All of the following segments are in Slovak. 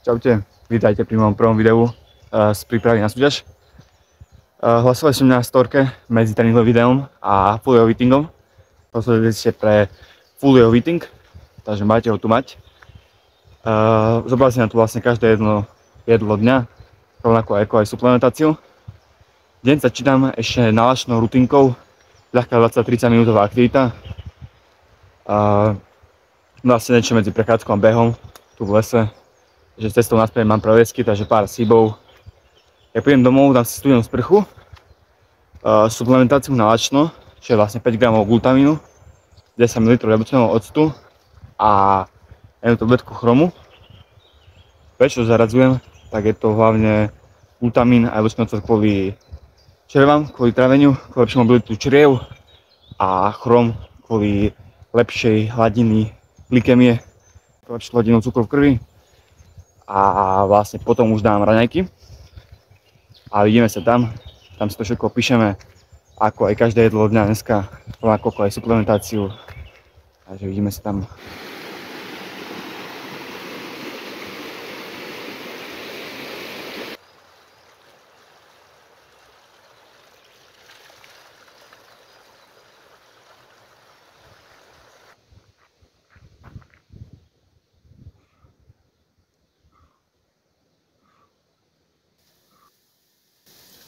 Čaute, vítajte pri mojom prvom videu z prípravy na súťaž. Hlasovali som na storke medzi tréningovým videom a full eatingom. Rozhodli ste pre full eating, takže máte ho tu mať. Zobrali si na to vlastne každé jedlo dňa, rovnako ako aj suplementáciu. Deň začínam ešte nálačnou rutinkou, ľahká 20-30 minútová aktivita. Vlastne niečo medzi prechádzkou a behom tu v lese. Že cestou naspäť mám preliesky, takže pár síbov. Ja prídem domov, dám si studenú sprchu, suplementáciu nálačno, čo je vlastne 5 g glutamínu, 10 ml jablčného octu a jednu tabletku chromu. Prečo zaradzujem, tak je to hlavne glutamín a jablčný ocet kvôli črevám, kvôli tráveniu, kvôli lepšiu mobilitu čriev a chrom kvôli lepšej hladiny glykemie, lepšiu hladinu cukru v krvi. A vlastne potom už dám raňajky a vidíme sa tam si to všetko píšeme, ako aj každé jedlo dňa dneska, rovnako ako aj suplementáciu, takže vidíme sa tam.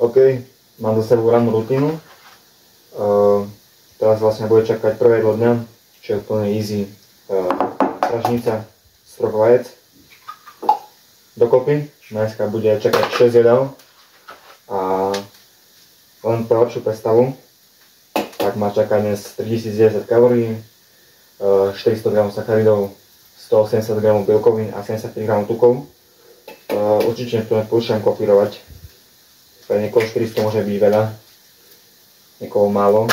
OK, mám za sebou rannú rutínu. Teraz vlastne bude čakať prvé jedlo dňa, čo je úplne easy. Pražnica z 3 vajec. Dokopy. Dneska bude čakať 6 jedál. A len pre lepšiu predstavu, tak má čakať dnes 3090 kalórií, 400 g sacharidov, 180 g bielkovín a 75 g tukov. Určite to neodporúčam kopírovať. Pre niekoho 400 môže byť veľa, niekoho málo,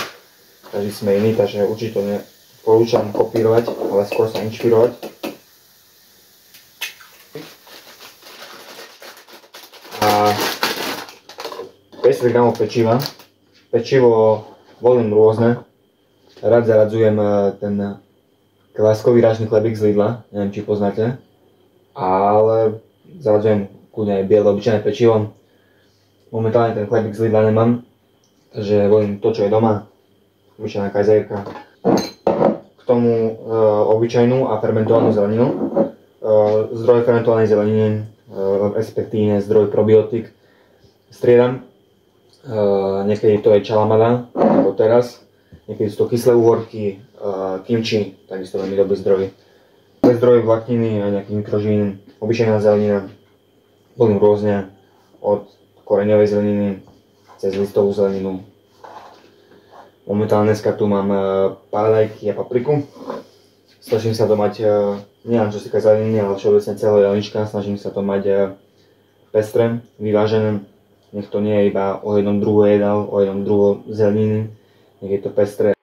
každý sme iní, takže určite to neodporúčam kopírovať, ale skôr sa inšpirovať. A 50 g pečiva. Pečivo volím rôzne. Rád zaradzujem ten kváskový rážny chlebík z Lidla, neviem či poznáte, ale zaradzujem kľudne aj biele obyčajné pečivo. Momentálne ten chlebík z Lidla nemám, takže volím to, čo je doma, obyčajná kajzerka. K tomu obyčajnú a fermentovanú zeleninu. Zdroj fermentovanej zeleniny, respektíve zdroj probiotik. Striedam, niekedy to je čalamada, ako teraz, niekedy sú to kyslé uhorky, kimči, takisto veľmi dobrý zdroj. Zdroj vlákniny a nejakých mikroživín, obyčajná zelenina, volím rôzne, od koreňovej zeleniny cez listovú zeleninu. Momentálne dneska tu mám paradajky a papriku. Snažím sa to mať, nielen čo sa týka zeleniny, ale všeobecne celé jedlička. Snažím sa to mať pestré, vyvážené. Nech to nie je iba o jednom druhu jedál, o jednom druhu zeleniny. Nech je to pestré.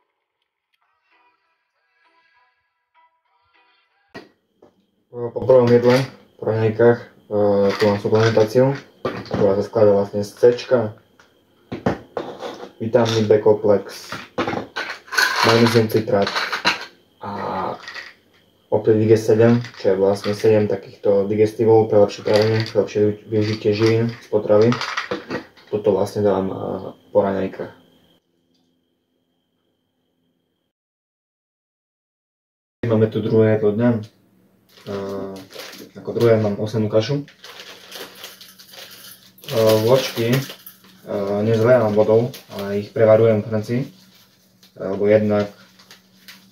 Po prvom jedle, po raňajkách, tu mám suplementáciu, ktorá sa skladá vlastne z C, vitamín B komplex, magnézium citrát a opäť Digest 7, čo je vlastne 7 takýchto digestívov pre lepšie trávenie, pre lepšie využitie živín z potravy. Toto vlastne dám po raňajkách. Máme tu druhé jedlo dňa. Ako druhé mám ovsenú kašu. Vločky nezlievam vodou, ale ich prevarujem v hrnci, lebo jednak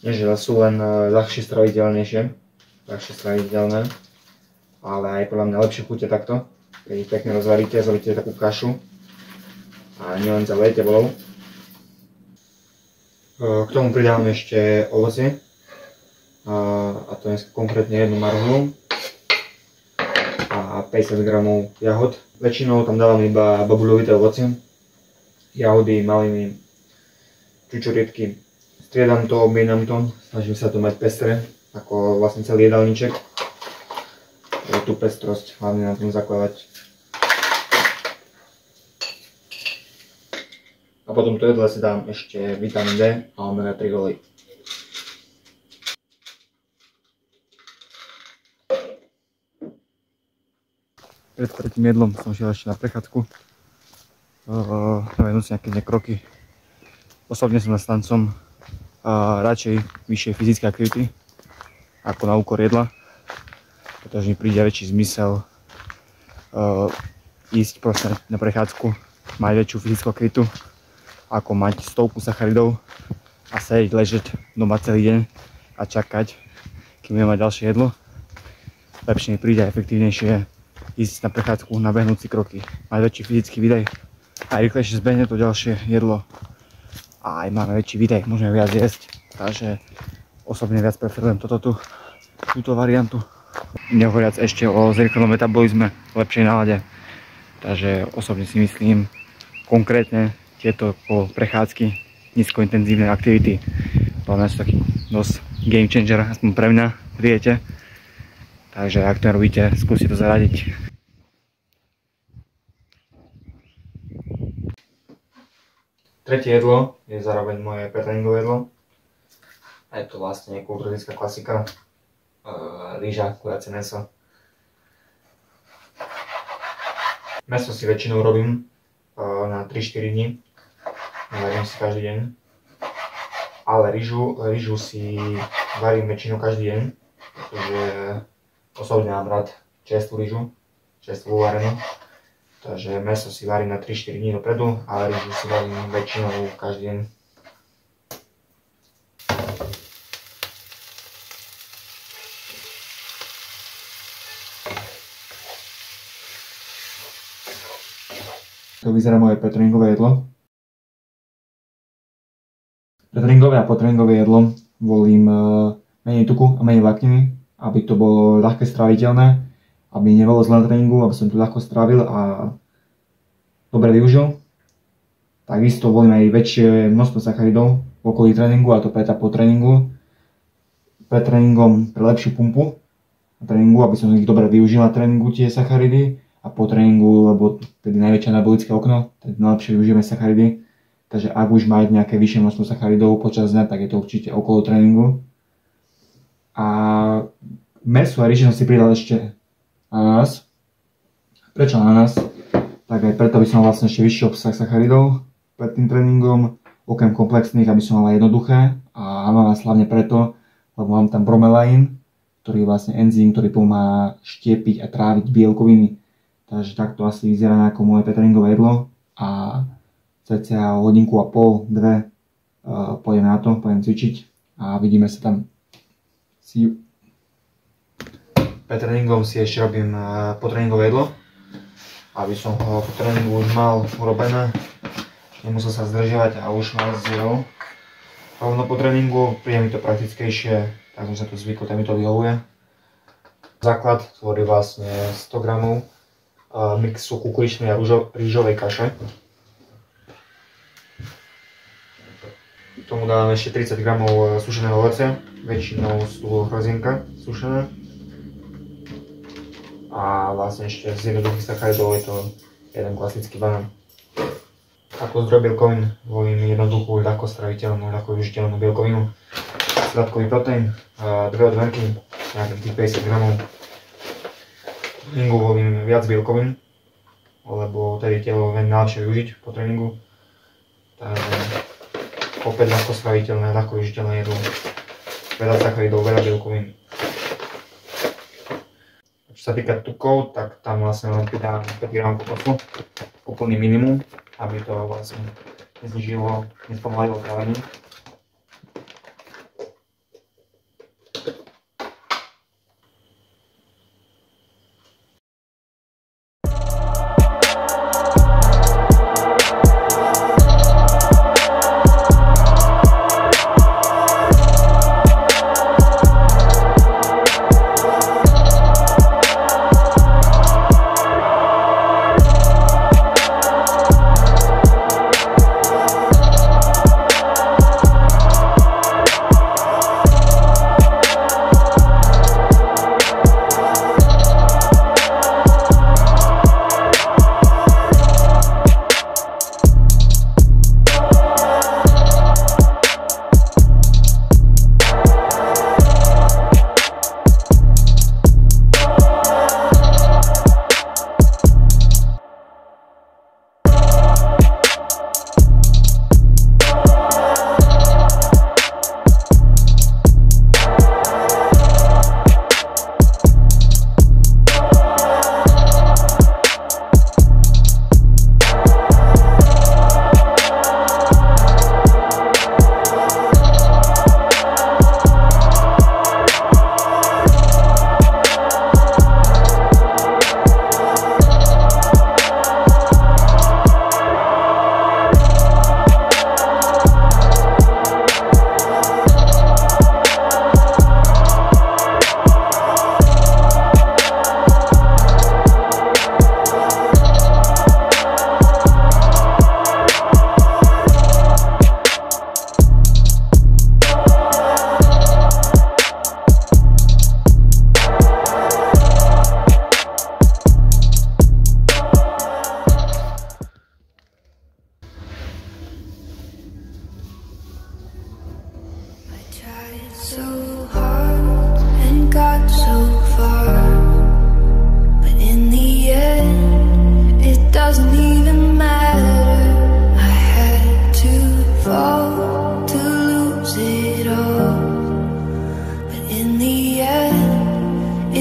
nie že sú len ľahšie straviteľné, ale aj podľa mňa lepšie chutia takto, keď ich pekne rozvaríte, zrobíte takú kašu a nielen zalejete vodou. K tomu pridám ešte ovocie, a to je konkrétne jednu marhulu a 50 g jahod. Väčšinou tam dávam iba babuľovité ovocie, jahody, maliny, čučoriedky. Striedam to, obmienam to, snažím sa to mať pestré, ako vlastne celý jedálniček. Tú pestrosť hlavne na tom zakladať. A potom to jedle si dám ešte vitamín D a omega 3 olej. Pred tretím jedlom som šiel ešte na prechádzku. Venúť nejaké kroky. Osobne som zastancom radšej vyššej fyzické aktivity ako na úkor jedla, pretože mi príde väčší zmysel ísť proste na prechádzku, mať väčšiu fyzickú aktivitu, ako mať stovku sacharidov a sedieť, ležať doma celý deň a čakať, kým budem mať ďalšie jedlo. Lepšie mi príde a efektívnejšie ísť na prechádzku, nabehnúť si kroky, mať väčší fyzický výdaj a rýchlejšie zbehne to ďalšie jedlo. A aj máme väčší výdaj, môžeme viac jesť, takže osobne viac preferujem túto variantu. Nehovoriac ešte o zrýchlenom metabolizme, lepšej nálade. Takže osobne si myslím, konkrétne tieto prechádzky, nízkointenzívne aktivity, to sú taký dosť game changer, aspoň pre mňa v diete. Takže ak to robíte, skúste to zaradiť. Tretie jedlo je zároveň moje pretréningové jedlo. A je to vlastne kulturistická klasika. Rýža, kuracie mäso. Mäso si väčšinou robím na 3-4 dní. Nevarím si každý deň. Ale rýžu si varím väčšinou každý deň, pretože osobne mám rád čerstvú rýžu, čerstvú uvarenú. Takže mäso si varím na 3-4 dní dopredu, ale rýžu si varím väčšinou každý deň. To vyzerá moje pretréningové jedlo. Pretréningové a potréningové jedlo volím menej tuku a menej vlákniny, aby to bolo ľahké stráviteľné, aby nebolo zle na tréningu, aby som to ľahko strávil a dobre využil. Takisto volím aj väčšie množstvo sacharidov v okolí tréningu, a to pred a po tréningu. Pred tréningom pre lepšiu pumpu na tréningu, aby som ich dobre využil na tréningu tie sacharidy, a po tréningu, lebo tedy najväčšie anabolické okno, tedy najlepšie využijeme sacharidy. Takže ak už mať nejaké vyššie množstvo sacharidov počas dňa, tak je to určite okolo tréningu. A mäsu a rýži som si pridal ešte ananás. Prečo ananás? Tak aj preto by som mal vlastne ešte vyšší obsah sacharidov pred tým tréningom, okrem komplexných, aby som mal aj jednoduché. A ananás hlavne preto, lebo mám tam bromelain, ktorý je vlastne enzym, ktorý pomáha štiepiť a tráviť bielkoviny. Takže takto asi vyzerá ako moje pretréningové jedlo a cca o hodinku a pol, dve pôjdem na to, pôjdem cvičiť a vidíme sa tam. See you. Pred tréningom si ešte robím potréningové jedlo, aby som ho po tréningu už mal urobené, nemusel sa zdržiavať a už mal zjedol. Rovno po tréningu príde mi to praktickejšie, tak som sa tu zvykol, tak mi to vyhovuje. Základ tvorí vlastne 100 g mixu kukuričnej a rýžovej kaše. K tomu dávam ešte 30 g sušeného ovocia, väčšinou sú hrozienka sušené. A vlastne ešte z jednoduchých sacharidov je to jeden klasický banán. Ako zdroj bielkovín volím jednoduchú, ľahko straviteľnú, ľahko využiteľnú bielkovinu. Sladkový proteín, dve odmerky, nejakých tých 50 g. Tréningu volím viac bielkovín, lebo tedy telo viem najlepšie využiť po tréningu. Takže opäť ľahko straviteľné, ľahko využiteľné jedlo. Veľa sacharidov, veľa bielkovín. Čo sa týka tukov, tak tam vlastne len pridám 5 g kokosu, úplný minimum, aby to vlastne neznižilo, nespomalilo trávenie.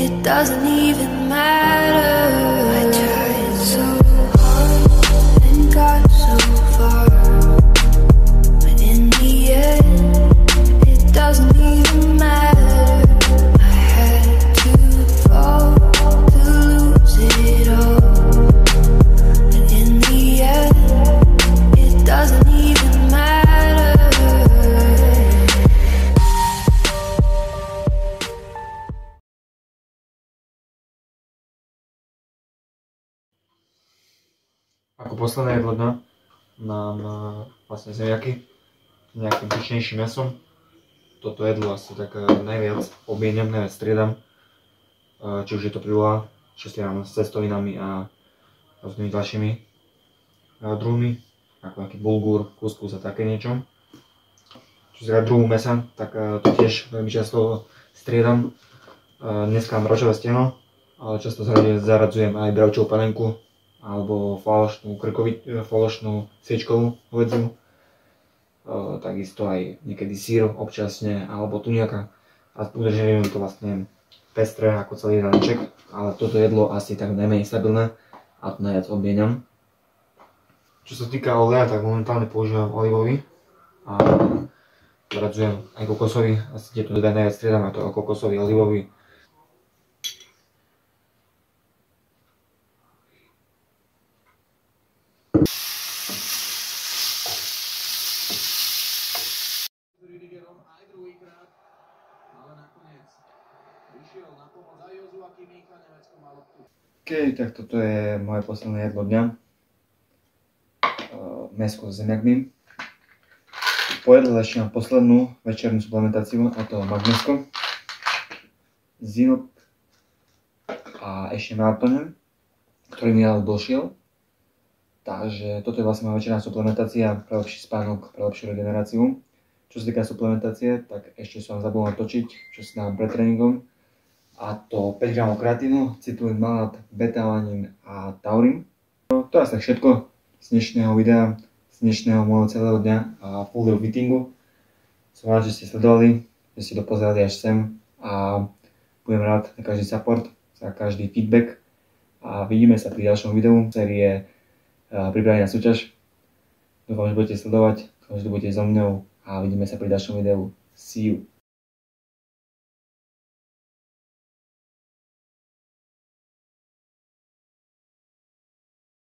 it doesn't even matter. I tried so hard and got so far, but in the end, it doesn't even matter. I had to fall to lose it all, but in the end, it doesn't even matter. Ako posledné jedlo dňa mám vlastne zemiaky s nejakým tučnejším mesom. Toto jedlo asi tak najviac obmieniam, najviac striedam. Či už je to príloha, čo striedam s cestovinami a rôznymi ďalšími druhmi, ako nejaký bulgur, kuskus a také niečo. Čo sa týka druhu mesa, tak to tiež veľmi často striedam. Dneska mám bravčové stehno, ale často zaradzujem aj bravčovú panenku alebo falošnú sviečkovú hovädziu. Takisto aj niekedy sír občasne, alebo tuniaka. A udržujem to vlastne pestré ako celý jedálniček, ale toto jedlo asi tak najmenej stabilné a to najviac obmieniam. Čo sa týka oleja, tak momentálne používam olivový a zaradzujem aj kokosový, asi tieto teda najviac striedam, a to kokosový, olivový. OK, tak toto je moje posledné jedlo dňa. Mäsko s zemiakmi. Po jedle ešte mám poslednú večernú suplementáciu, a to magnesko, zinok a ešte melatonin, ktorý mi ale došiel. Takže toto je vlastne moja večerná suplementácia pre lepší spánok, pre lepšiu regeneráciu. Čo sa týka suplementácie, tak ešte som zabudol natočiť, čo si dám pred tréningom. A to 5 g kreatínu, citrulín, malát, beta-alanín a taurín. To je asi tak všetko z dnešného videa, z dnešného môjho celého dňa a full day fittingu. Som rád, že ste sledovali, že ste to pozerali až sem a budem rád za každý support, za každý feedback a vidíme sa pri ďalšom videu série pripravenia na súťaž. Dúfam, že budete sledovať, dúfam, že budete so mnou a vidíme sa pri ďalšom videu. See you!